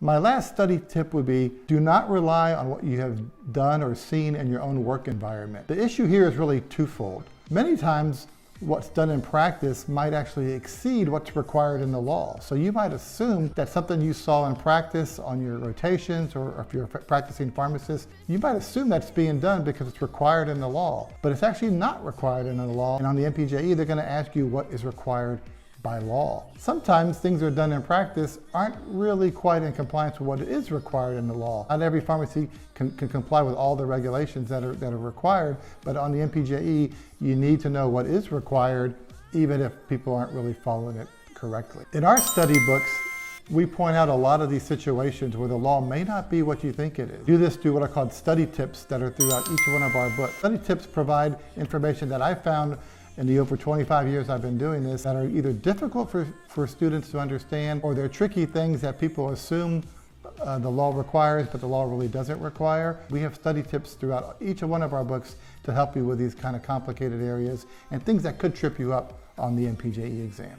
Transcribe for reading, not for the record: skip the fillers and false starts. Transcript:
My last study tip would be, do not rely on what you have done or seen in your own work environment. The issue here is really twofold. Many times, what's done in practice might actually exceed what's required in the law. So you might assume that something you saw in practice on your rotations, or if you're a practicing pharmacist, you might assume that's being done because it's required in the law. But it's actually not required in the law. And on the MPJE, they're going to ask you what is required by law. Sometimes things that are done in practice aren't really quite in compliance with what is required in the law. Not every pharmacy can comply with all the regulations that are required, but on the MPJE, you need to know what is required, even if people aren't really following it correctly. In our study books, we point out a lot of these situations where the law may not be what you think it is. Do this through what are called study tips that are throughout each one of our books. Study tips provide information that I found in the over 25 years I've been doing this that are either difficult for students to understand, or they're tricky things that people assume the law requires, but the law really doesn't require. We have study tips throughout each one of our books to help you with these kind of complicated areas and things that could trip you up on the MPJE exam.